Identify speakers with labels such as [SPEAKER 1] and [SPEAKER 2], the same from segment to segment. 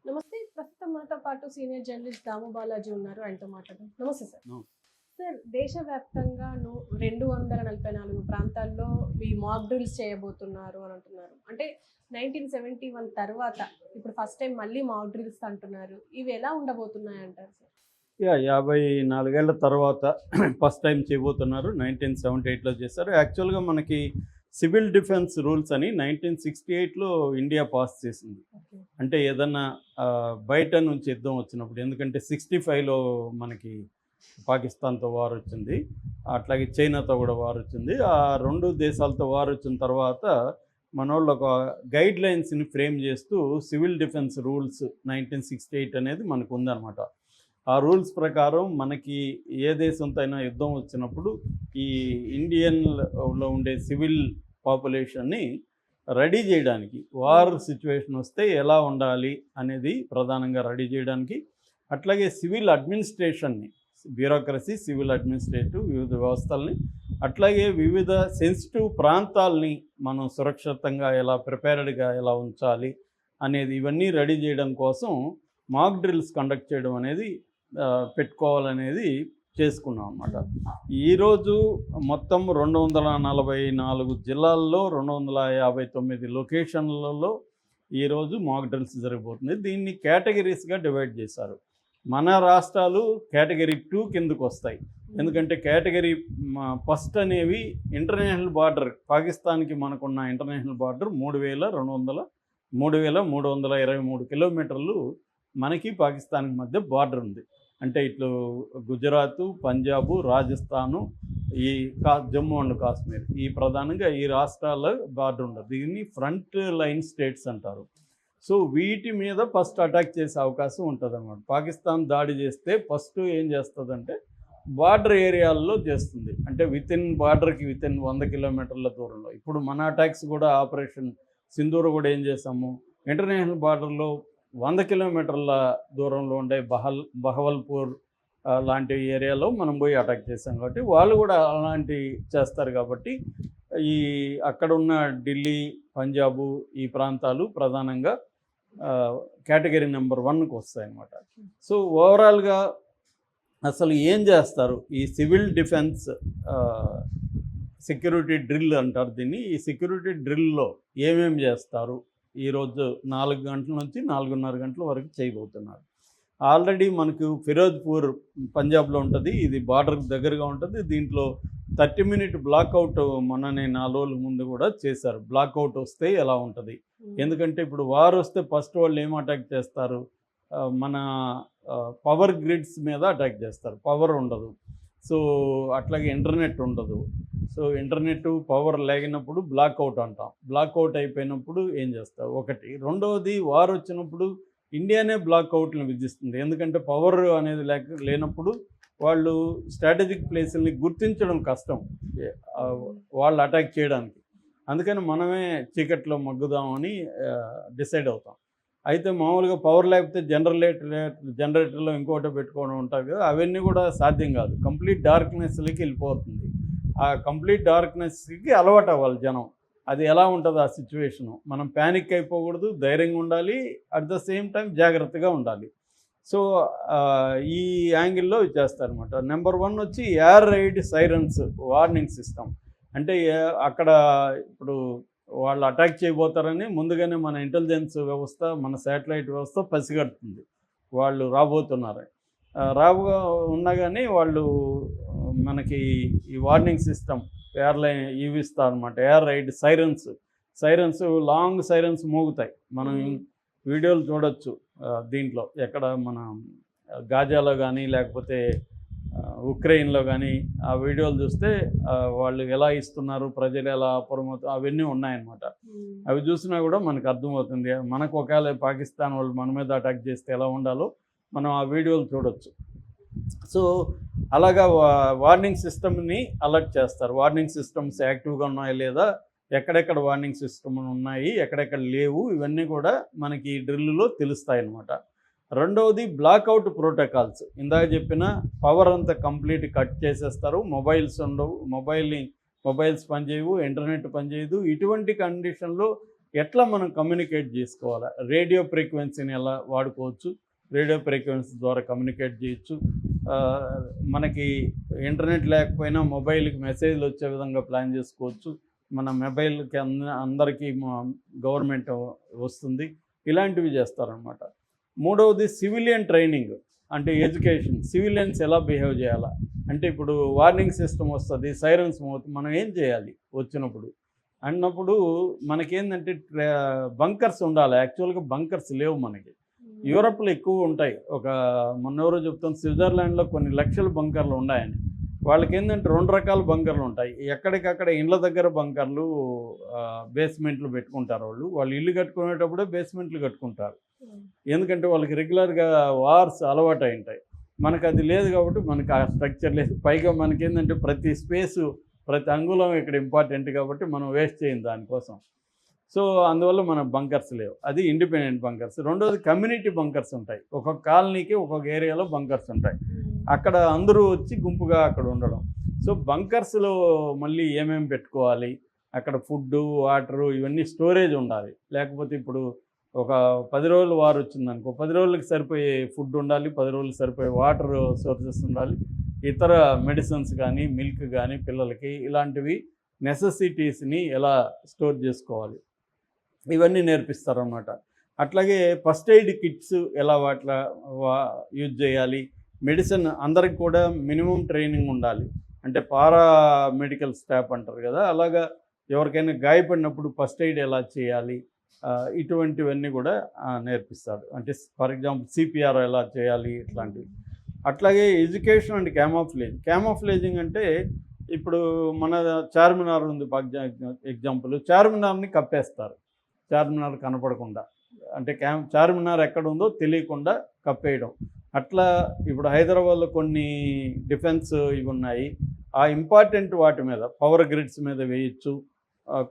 [SPEAKER 1] నమస్తే. ప్రస్తుతం మనతో పాటు సీనియర్ జర్నలిస్ట్ దాము బాలాజీ ఉన్నారు. ఆయనతో మాట్లాడదాం. నమస్తే సార్. సార్, దేశవ్యాప్తంగాను 244 ప్రాంతాల్లో ఈ మాక్ డ్రిల్స్ చేయబోతున్నారు అని అంటున్నారు. అంటే 1971 తర్వాత ఇప్పుడు ఫస్ట్ టైం మళ్ళీ మాక్ డ్రిల్స్ అంటున్నారు. ఇవి ఎలా ఉండబోతున్నాయి అంటారు సార్?
[SPEAKER 2] 54 ఏళ్ల తర్వాత ఫస్ట్ టైం చేయబోతున్నారు. 1978లో చేశారు. యాక్చువల్గా మనకి సివిల్ డిఫెన్స్ రూల్స్ అని 1968లో ఇండియా పాస్ చేసింది. అంటే ఏదన్నా బయట నుంచి యుద్ధం వచ్చినప్పుడు, ఎందుకంటే 65లో మనకి పాకిస్తాన్తో వార్ వచ్చింది, అట్లాగే చైనాతో కూడా వార్ వచ్చింది. ఆ రెండు దేశాలతో వార్ వచ్చిన తర్వాత మనోళ్ళు ఒక గైడ్ లైన్స్ని ఫ్రేమ్ చేస్తూ సివిల్ డిఫెన్స్ రూల్స్ 1968 అనేది మనకు ఉందన్నమాట. ఆ రూల్స్ ప్రకారం మనకి ఏ దేశంతో అయినా యుద్ధం వచ్చినప్పుడు ఈ ఇండియన్లో ఉండే సివిల్ పాపులేషన్ని రెడీ చేయడానికి, వార్ సిచ్యువేషన్ వస్తే ఎలా ఉండాలి అనేది ప్రధానంగా రెడీ చేయడానికి, అట్లాగే సివిల్ అడ్మినిస్ట్రేషన్ని, బ్యూరోక్రసీ, సివిల్ అడ్మినిస్ట్రేటివ్ వివిధ వ్యవస్థల్ని, అట్లాగే వివిధ సెన్సిటివ్ ప్రాంతాలని మనం సురక్షితంగా ఎలా ప్రిపేర్డ్గా ఎలా ఉంచాలి అనేది, ఇవన్నీ రెడీ చేయడం కోసం మాక్ డ్రిల్స్ కండక్ట్ చేయడం అనేది పెట్టుకోవాలనేది చేసుకున్నాం అన్నమాట. ఈరోజు మొత్తం 244 జిల్లాల్లో 259 లొకేషన్లలో ఈరోజు మాక్ డ్రిల్స్ జరగబోతుంది. దీన్ని కేటగిరీస్గా డివైడ్ చేశారు. మన రాష్ట్రాలు కేటగిరీ 2 కిందకు వస్తాయి. ఎందుకంటే కేటగిరీ ఫస్ట్ అనేవి ఇంటర్నేషనల్ బార్డర్, పాకిస్తాన్కి మనకున్న ఇంటర్నేషనల్ బార్డర్ 3323 కిలోమీటర్లు మనకి పాకిస్తాన్కి మధ్య బార్డర్ ఉంది. అంటే ఇట్లు గుజరాత్, పంజాబ్, రాజస్థాను, ఈ జమ్మూ అండ్ కాశ్మీర్, ఈ ప్రధానంగా ఈ రాష్ట్రాల బార్డర్ ఉండదు. దీన్ని ఫ్రంట్ లైన్ స్టేట్స్ అంటారు. సో వీటి మీద ఫస్ట్ అటాక్ చేసే అవకాశం ఉంటుంది అన్నమాట. పాకిస్తాన్ దాడి చేస్తే ఫస్ట్ ఏం చేస్తుందంటే బార్డర్ ఏరియాల్లో చేస్తుంది. అంటే బార్డర్కి వితిన్ 100 కిలోమీటర్ల దూరంలో. ఇప్పుడు మన అటాక్స్ కూడా ఆపరేషన్ సింధూర్ కూడా ఏం చేసాము, ఇంటర్నేషనల్ బార్డర్లో 100 కిలోమీటర్ల దూరంలో ఉండే బహవల్పూర్ లాంటి ఏరియాలో మనం పోయి అటాక్ చేసాం. కాబట్టి వాళ్ళు కూడా అలాంటి చేస్తారు. కాబట్టి ఈ అక్కడ ఉన్న ఢిల్లీ, పంజాబు, ఈ ప్రాంతాలు ప్రధానంగా కేటగిరీ నెంబర్ 1కు వస్తాయన్నమాట. సో ఓవరాల్గా అసలు ఏం చేస్తారు ఈ సివిల్ డిఫెన్స్ సెక్యూరిటీ డ్రిల్ అంటారు దీన్ని. ఈ సెక్యూరిటీ డ్రిల్లో ఏమేమి చేస్తారు, ఈరోజు 4 గంటల నుంచి 4:30 గంటల వరకు చేయబోతున్నారు. ఆల్రెడీ మనకు ఫిరోజ్పూర్ పంజాబ్లో ఉంటుంది. ఇది బార్డర్కి దగ్గరగా ఉంటుంది. దీంట్లో 30 మినిట్ బ్లాక్అవుట్ మొన్ననే 4 రోజుల ముందు కూడా చేశారు. బ్లాక్అవుట్ వస్తే ఎలా ఉంటుంది, ఎందుకంటే ఇప్పుడు వార్ వస్తే ఫస్ట్ వాళ్ళు ఏం అటాక్ చేస్తారు, మన పవర్ గ్రిడ్స్ మీద అటాక్ చేస్తారు. పవర్ ఉండదు. సో అట్లాగే ఇంటర్నెట్ ఉండదు. సో ఇంటర్నెట్ పవర్ లేగినప్పుడు బ్లాక్అవుట్ అంటాం. బ్లాక్అవుట్ అయిపోయినప్పుడు ఏం చేస్తారు ఒకటి. రెండవది, వార్ వచ్చినప్పుడు ఇండియానే బ్లాక్అవుట్ని విధిస్తుంది. ఎందుకంటే పవర్ అనేది లేనప్పుడు వాళ్ళు స్ట్రాటజిక్ ప్లేసుల్ని గుర్తించడం కష్టం వాళ్ళు అటాక్ చేయడానికి. అందుకని మనమే చీకట్లో మగ్గుదామని డిసైడ్ అవుతాం. అయితే మామూలుగా పవర్ లేకపోతే జనరేటర్లో ఇంకోటి పెట్టుకోవడం ఉంటుంది కదా, అవన్నీ కూడా సాధ్యం కాదు. కంప్లీట్ డార్క్నెస్లకి వెళ్ళిపోతుంది. ఆ కంప్లీట్ డార్క్నెస్కి అలవాటు అవ్వాలి జనం. అది ఎలా ఉంటుంది ఆ సిచ్యువేషను. మనం ప్యానిక్ అయిపోకూడదు, ధైర్యంగా ఉండాలి, అట్ ద సేమ్ టైం జాగ్రత్తగా ఉండాలి. సో ఈ యాంగిల్లో చేస్తారనమాట. నెంబర్ 1 వచ్చి air raid sirens warning system. అంటే అక్కడ ఇప్పుడు వాళ్ళు అటాక్ చేయబోతారని ముందుగానే మన ఇంటెలిజెన్స్ వ్యవస్థ, మన శాటిలైట్ వ్యవస్థ పసిగడుతుంది వాళ్ళు రాబోతున్నారు. ఉన్నా కానీ వాళ్ళు మనకి ఈ వార్నింగ్ సిస్టమ్ ఎయిర్లైన్ ఇవిస్తారు అనమాట. Air raid sirens long sirens మోగుతాయి. మనం వీడియోలు చూడొచ్చు దీంట్లో. ఎక్కడ మన గాజాలో కానీ లేకపోతే ఉక్రెయిన్లో కానీ ఆ వీడియోలు చూస్తే వాళ్ళు ఎలా ఇస్తున్నారు, ప్రజలు ఎలా అప్రమత్తం, అవన్నీ ఉన్నాయన్నమాట. అవి చూసినా కూడా మనకు అర్థమవుతుంది. మనకు ఒకవేళ పాకిస్తాన్ వాళ్ళు మన మీద అటాక్ చేస్తే ఎలా ఉండాలో మనం ఆ వీడియోలు చూడొచ్చు. సో అలాగా వార్నింగ్ సిస్టమ్ని అలర్ట్ చేస్తారు. వార్నింగ్ సిస్టమ్స్ యాక్టివ్గా ఉన్నాయా లేదా, ఎక్కడెక్కడ వార్నింగ్ సిస్టమ్ ఉన్నాయి, ఎక్కడెక్కడ లేవు, ఇవన్నీ కూడా మనకి డ్రిల్లో తెలుస్తాయి అన్నమాట. రెండవది బ్లాక్అవుట్ ప్రోటోకాల్స్. ఇందాక చెప్పిన పవర్ అంతా కంప్లీట్ కట్ చేసేస్తారు. మొబైల్స్ ఉండవు, మొబైల్స్ పనిచేయవు, ఇంటర్నెట్ పనిచేయదు. ఇటువంటి కండిషన్లో ఎట్లా మనం కమ్యూనికేట్ చేసుకోవాలా, రేడియో ఫ్రీక్వెన్సీని ఎలా వాడుకోవచ్చు, రేడియో ఫ్రీక్వెన్సీ ద్వారా కమ్యూనికేట్ చేయొచ్చు. ఆ, మనకి ఇంటర్నెట్ లేకపోయినా మొబైల్కి మెసేజ్లు వచ్చే విధంగా ప్లాన్ చేసుకోవచ్చు. మన మొబైల్కి అందరికీ గవర్నమెంట్ వస్తుంది. ఇలాంటివి చేస్తారనమాట. మూడవది సివిలియన్ ట్రైనింగ్, అంటే ఎడ్యుకేషన్. సివిలియన్స్ ఎలా బిహేవ్ చేయాలా, అంటే ఇప్పుడు వార్నింగ్ సిస్టమ్ వస్తుంది, సైరన్స్ మోగుతుంది, మనం ఏం చేయాలి వచ్చినప్పుడు అన్నప్పుడు మనకేంటంటే బంకర్స్ ఉండాలి. యాక్చువల్గా బంకర్స్ లేవు మనకి. యూరప్లో ఎక్కువ ఉంటాయి. ఒక మొన్నెవరో చెప్తాను, స్విట్జర్లాండ్లో కొన్ని లక్షల బంకర్లు ఉన్నాయని. వాళ్ళకి ఏంటంటే 2 రకాల బంకర్లు ఉంటాయి. ఎక్కడికక్కడ ఇండ్ల దగ్గర బంకర్లు, బేస్మెంట్లు పెట్టుకుంటారు. వాళ్ళు ఇల్లు కట్టుకునేటప్పుడే బేస్మెంట్లు కట్టుకుంటారు. ఎందుకంటే వాళ్ళకి రెగ్యులర్గా వార్స్ అలవాటు అయి ఉంటాయి. మనకు అది లేదు కాబట్టి మనకు ఆ స్ట్రక్చర్ లేదు. పైగా మనకేంటంటే ప్రతి స్పేసు, ప్రతి అంగుళం ఇక్కడ ఇంపార్టెంట్ కాబట్టి మనం వేస్ట్ చేయం దానికోసం. సో అందువల్ల మన బంకర్స్ లేవు. అది ఇండిపెండెంట్ బంకర్స్. రెండోది కమ్యూనిటీ బంకర్స్ ఉంటాయి. ఒక్కొక్క కాలనీకి ఒక్కొక్క ఏరియాలో బంకర్స్ ఉంటాయి. అక్కడ అందరూ వచ్చి గుంపుగా అక్కడ ఉండడం. సో బంకర్స్లో మళ్ళీ ఏమేమి పెట్టుకోవాలి, అక్కడ ఫుడ్డు, వాటరు, ఇవన్నీ స్టోరేజ్ ఉండాలి. లేకపోతే ఇప్పుడు ఒక 10 రోజులు వారు వచ్చిందనుకో, 10 రోజులకి సరిపోయే ఫుడ్ ఉండాలి, 10 రోజులకి సరిపోయే వాటర్ సోర్సెస్ ఉండాలి, ఇతర మెడిసిన్స్ కానీ, మిల్క్ కానీ పిల్లలకి ఇలాంటివి నెసెసిటీస్ని ఎలా స్టోర్ చేసుకోవాలి, ఇవన్నీ నేర్పిస్తారన్నమాట. అట్లాగే ఫస్ట్ ఎయిడ్ కిట్స్ ఎలా యూజ్ చేయాలి. మెడిసిన్ అందరికి కూడా మినిమం ట్రైనింగ్ ఉండాలి. అంటే పారా మెడికల్ స్టాఫ్ అంటారు కదా, అలాగా ఎవరికైనా గాయపడినప్పుడు ఫస్ట్ ఎయిడ్ ఎలా చేయాలి, ఇటువంటివన్నీ కూడా నేర్పిస్తారు. అంటే ఫర్ ఎగ్జాంపుల్ సిపిఆర్ ఎలా చేయాలి, ఇట్లాంటివి. అట్లాగే ఎడ్యుకేషన్ అండ్ క్యామోఫ్లేజింగ్ అంటే ఇప్పుడు మన చార్మినార్ ఉంది ఎగ్జాంపుల్. చార్మినార్ని కప్పేస్తారు, చార్మినార్ కనపడకుండా. అంటే చార్మినార్ ఎక్కడ ఉందో తెలియకుండా కప్పేయడం. అట్లా ఇప్పుడు హైదరాబాద్లో కొన్ని డిఫెన్స్ ఇవి ఉన్నాయి. ఆ ఇంపార్టెంట్ వాటి మీద పవర్ గ్రిడ్స్ మీద వేయచ్చు,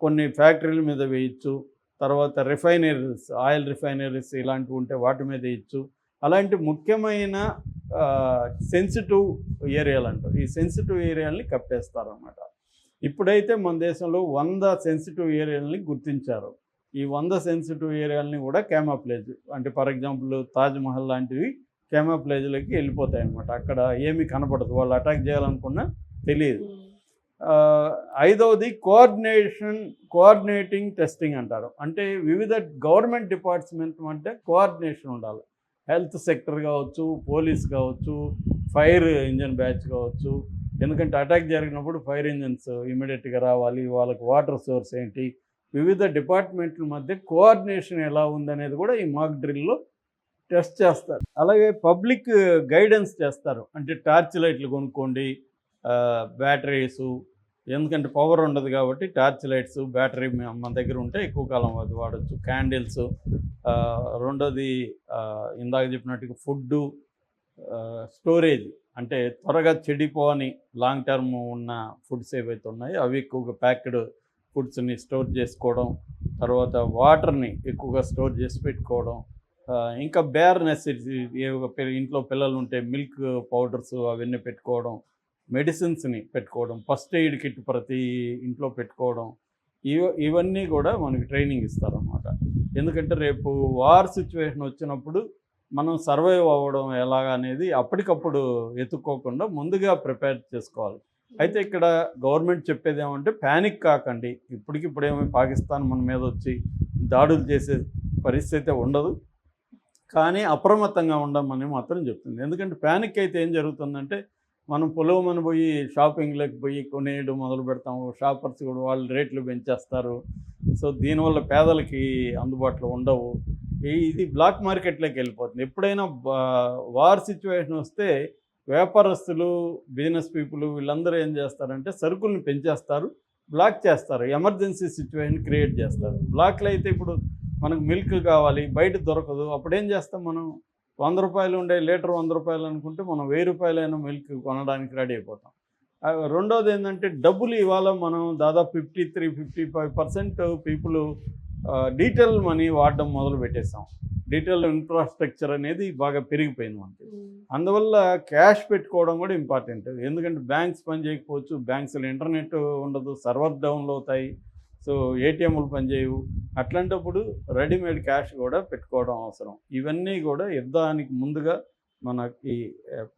[SPEAKER 2] కొన్ని ఫ్యాక్టరీల మీద వేయచ్చు, తర్వాత రిఫైనరీస్, ఆయిల్ రిఫైనరీస్ ఇలాంటివి ఉంటే వాటి మీద వేయచ్చు. అలాంటి ముఖ్యమైన సెన్సిటివ్ ఏరియాలు అంటారు. ఈ సెన్సిటివ్ ఏరియాలని కప్పేస్తారన్నమాట. ఇప్పుడైతే మన దేశంలో 100 సెన్సిటివ్ ఏరియాలని గుర్తించారు. ఈ 100 సెన్సిటివ్ ఏరియాలని కూడా క్యామోఫ్లేజ్, అంటే ఫర్ ఎగ్జాంపుల్ తాజ్మహల్ లాంటివి క్యామోఫ్లేజ్లోకి వెళ్ళిపోతాయి అన్నమాట. అక్కడ ఏమీ కనపడదు, వాళ్ళు అటాక్ చేయాలనుకున్నా తెలియదు. ఐదవది కోఆర్డినేటింగ్ టెస్టింగ్ అంటారు. అంటే వివిధ గవర్నమెంట్ డిపార్ట్మెంట్ అంటే కోఆర్డినేషన్ ఉండాలి. హెల్త్ సెక్టర్ కావచ్చు, పోలీస్ కావచ్చు, ఫైర్ ఇంజన్ బ్యాచ్ కావచ్చు. ఎందుకంటే అటాక్ జరిగినప్పుడు ఫైర్ ఇంజన్స్ ఇమీడియట్గా రావాలి, వాళ్ళకి వాటర్ సోర్స్ ఏంటి, వివిధ డిపార్ట్మెంట్ల మధ్య కోఆర్డినేషన్ ఎలా ఉందనేది కూడా ఈ మాక్ డ్రిల్లో టెస్ట్ చేస్తారు. అలాగే పబ్లిక్ గైడెన్స్ చేస్తారు. అంటే టార్చ్ లైట్లు కొనుక్కోండి, బ్యాటరీసు, ఎందుకంటే పవర్ ఉండదు కాబట్టి టార్చ్ లైట్స్, బ్యాటరీ మన దగ్గర ఉంటే ఎక్కువ కాలం అది వాడచ్చు. క్యాండిల్స్. రెండోది ఇందాక చెప్పినట్టుగా ఫుడ్డు, స్టోరేజ్, అంటే త్వరగా చెడిపోని లాంగ్ టర్మ్ ఉన్న ఫుడ్స్ ఏవైతే ఉన్నాయో అవి ఎక్కువగా ప్యాక్డ్ ఫుడ్స్ని స్టోర్ చేసుకోవడం. తర్వాత వాటర్ని ఎక్కువగా స్టోర్ చేసి పెట్టుకోవడం. ఇంకా బేర్ నెసెసిటీ, ఇంట్లో పిల్లలు ఉంటే మిల్క్ పౌడర్స్ అవన్నీ పెట్టుకోవడం, మెడిసిన్స్ని పెట్టుకోవడం, ఫస్ట్ ఎయిడ్ కిట్ ప్రతి ఇంట్లో పెట్టుకోవడం. ఇవన్నీ కూడా మనకి ట్రైనింగ్ ఇస్తారన్నమాట. ఎందుకంటే రేపు వార్ సిచ్యువేషన్ వచ్చినప్పుడు మనం సర్వైవ్ అవ్వడం ఎలాగ అనేది అప్పటికప్పుడు ఎత్తుక్కోకుండా ముందుగా ప్రిపేర్ చేసుకోవాలి. అయితే ఇక్కడ గవర్నమెంట్ చెప్పేది ఏమంటే ప్యానిక్ కాకండి, ఇప్పటికిప్పుడేమో పాకిస్తాన్ మన మీద వచ్చి దాడులు చేసే పరిస్థితి ఉండదు, కానీ అప్రమత్తంగా ఉండమని మాత్రం చెప్తుంది. ఎందుకంటే ప్యానిక్ అయితే ఏం జరుగుతుందంటే మనం పొలవమని పోయి షాపింగ్లోకి పోయి కొనేయడం మొదలు పెడతాము. షాపర్స్ కూడా వాళ్ళు రేట్లు పెంచేస్తారు. సో దీనివల్ల పేదలకి అందుబాటులో ఉండవు. ఇది బ్లాక్ మార్కెట్లోకి వెళ్ళిపోతుంది. ఎప్పుడైనా వార్ సిచ్యువేషన్ వస్తే వ్యాపారస్తులు, బిజినెస్ పీపుల్ వీళ్ళందరూ ఏం చేస్తారంటే సరుకుల్ని పెంచేస్తారు, బ్లాక్ చేస్తారు, ఎమర్జెన్సీ సిచ్యువేషన్ క్రియేట్ చేస్తారు. బ్లాక్లో అయితే ఇప్పుడు మనకు మిల్క్ కావాలి, బయట దొరకదు, అప్పుడేం చేస్తాం మనం? 100 రూపాయలు ఉండే లీటర్ 100 రూపాయలు అనుకుంటే మనం 1000 రూపాయలైనా మిల్క్ కొనడానికి రెడీ అయిపోతాం. రెండోది ఏంటంటే డబ్బులు ఇవాళ మనం దాదాపు 53-55% పీపుల్ డీటెయిల్ మనీ వాడడం మొదలు పెట్టేస్తాం. డీటెయిల్ ఇన్ఫ్రాస్ట్రక్చర్ అనేది బాగా పెరిగిపోయింది మనకి. అందువల్ల క్యాష్ పెట్టుకోవడం కూడా ఇంపార్టెంట్. ఎందుకంటే బ్యాంక్స్ పని చేయకపోవచ్చు, బ్యాంక్స్లో ఇంటర్నెట్ ఉండదు, సర్వర్ డౌన్లు అవుతాయి. సో ఏటీఎంలు పనిచేయవు. అట్లాంటప్పుడు రెడీమేడ్ క్యాష్ కూడా పెట్టుకోవడం అవసరం. ఇవన్నీ కూడా యుద్ధానికి ముందుగా మనకి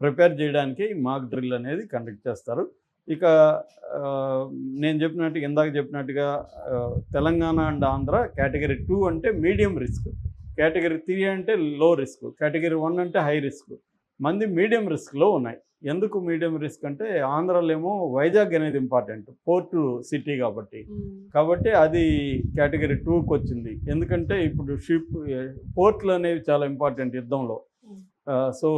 [SPEAKER 2] ప్రిపేర్ చేయడానికి మాక్ డ్రిల్ అనేది కండక్ట్ చేస్తారు. ఇక నేను చెప్పినట్టుగా ఇందాక చెప్పినట్టుగా తెలంగాణ అండ్ ఆంధ్ర కేటగిరీ 2 అంటే మీడియం రిస్క్, కేటగిరీ 3 అంటే లో రిస్క్, కేటగిరీ 1 అంటే హై రిస్క్. మంది మీడియం రిస్క్లో ఉన్నాయి. ఎందుకు మీడియం రిస్క్ అంటే ఆంధ్రాలో ఏమో వైజాగ్ అనేది ఇంపార్టెంట్, పోర్టు సిటీ కాబట్టి అది కేటగిరీ 2కి వచ్చింది. ఎందుకంటే ఇప్పుడు పోర్ట్లు అనేవి చాలా ఇంపార్టెంట్ యుద్ధంలో. సో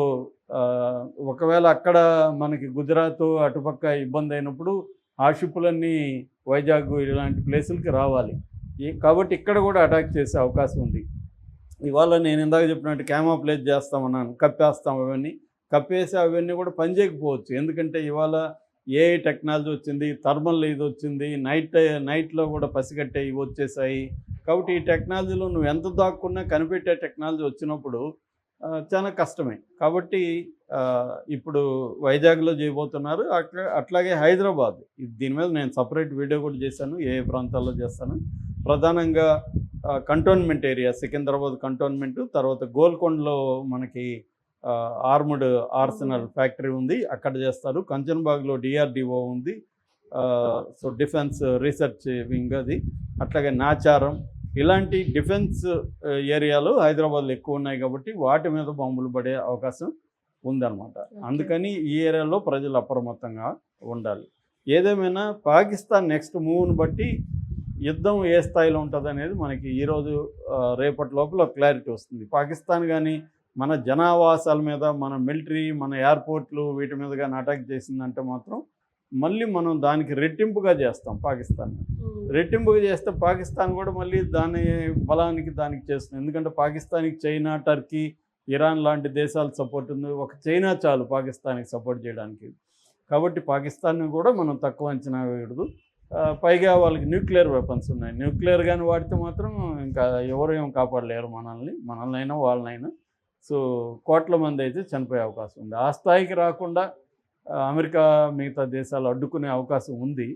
[SPEAKER 2] ఒకవేళ అక్కడ మనకి గుజరాత్ అటుపక్క ఇబ్బంది అయినప్పుడు ఆ షిప్పులన్నీ వైజాగ్ ఇలాంటి ప్లేసులకి రావాలి. కాబట్టి ఇక్కడ కూడా అటాక్ చేసే అవకాశం ఉంది. ఇవాళ నేను ఇందాక చెప్పినట్టు క్యామోఫ్లేజ్ చేస్తామన్నాను, కప్పేస్తాం. కప్పేసి అవన్నీ కూడా పనిచేయకపోవచ్చు. ఎందుకంటే ఇవాళ ఏఐ టెక్నాలజీ వచ్చింది, థర్మల్ ఇది వచ్చింది, నైట్లో కూడా పసిగట్టే ఇవి వచ్చేసాయి. కాబట్టి ఈ టెక్నాలజీలో నువ్వు ఎంత దాక్కున్నా కనిపెట్టే టెక్నాలజీ వచ్చినప్పుడు చాలా కష్టమే. కాబట్టి ఇప్పుడు వైజాగ్లో చేయబోతున్నారు. అట్లాగే హైదరాబాద్, దీని మీద నేను సపరేట్ వీడియో కూడా చేశాను, ఏ ప్రాంతాల్లో చేస్తాను. ప్రధానంగా కంటోన్మెంట్ ఏరియా, సికింద్రాబాద్ కంటోన్మెంట్, తర్వాత గోల్కొండలో మనకి ఆర్మ్డ్ ఆర్సనల్ ఫ్యాక్టరీ ఉంది, అక్కడ చేస్తారు. కంచన్బాగ్లో డిఆర్డిఓ ఉంది, సో డిఫెన్స్ రీసెర్చ్ వింగ్ అది. అట్లాగే నాచారం, ఇలాంటి డిఫెన్స్ ఏరియాలు హైదరాబాద్లో ఎక్కువ ఉన్నాయి కాబట్టి వాటి మీద బాంబులు పడే అవకాశం ఉందన్నమాట. అందుకని ఈ ఏరియాలో ప్రజలు అప్రమత్తంగా ఉండాలి. ఏదేమైనా పాకిస్తాన్ నెక్స్ట్ మూవ్ని బట్టి యుద్ధం ఏ స్థాయిలో ఉంటుంది అనేది మనకి ఈరోజు రేపటి లోపల క్లారిటీ వస్తుంది. పాకిస్తాన్ కానీ మన జనావాసాల మీద, మన మిలిటరీ, మన ఎయిర్పోర్ట్లు వీటి మీద కానీ అటాక్ చేసిందంటే మాత్రం మళ్ళీ మనం దానికి రెట్టింపుగా చేస్తాం. రెట్టింపుగా చేస్తే పాకిస్తాన్ కూడా మళ్ళీ దాని బలానికి దానికి చేస్తుంది. ఎందుకంటే పాకిస్తాన్కి చైనా, టర్కీ, ఇరాన్ లాంటి దేశాలు సపోర్ట్ ఉంది. ఒక చైనా చాలు పాకిస్తాన్కి సపోర్ట్ చేయడానికి. కాబట్టి పాకిస్తాన్ని కూడా మనం తక్కువ అంచనా వేయకూడదు. పైగా వాళ్ళకి న్యూక్లియర్ వెపన్స్ ఉన్నాయి. న్యూక్లియర్ కానీ వాడితే మాత్రం ఇంకా ఎవరు ఏం కాపాడలేరు మనల్నైనా వాళ్ళనైనా. సో కోట్ల మంది అయితే చనిపోయే అవకాశం ఉంది. ఆ స్థాయికి రాకుండా అమెరికా మిగతా దేశాలు అడ్డుకునే అవకాశం ఉంది,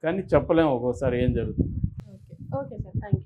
[SPEAKER 2] కానీ చెప్పలేము ఒక్కోసారి ఏం జరుగుతుంది.
[SPEAKER 1] Okay sir, thank you.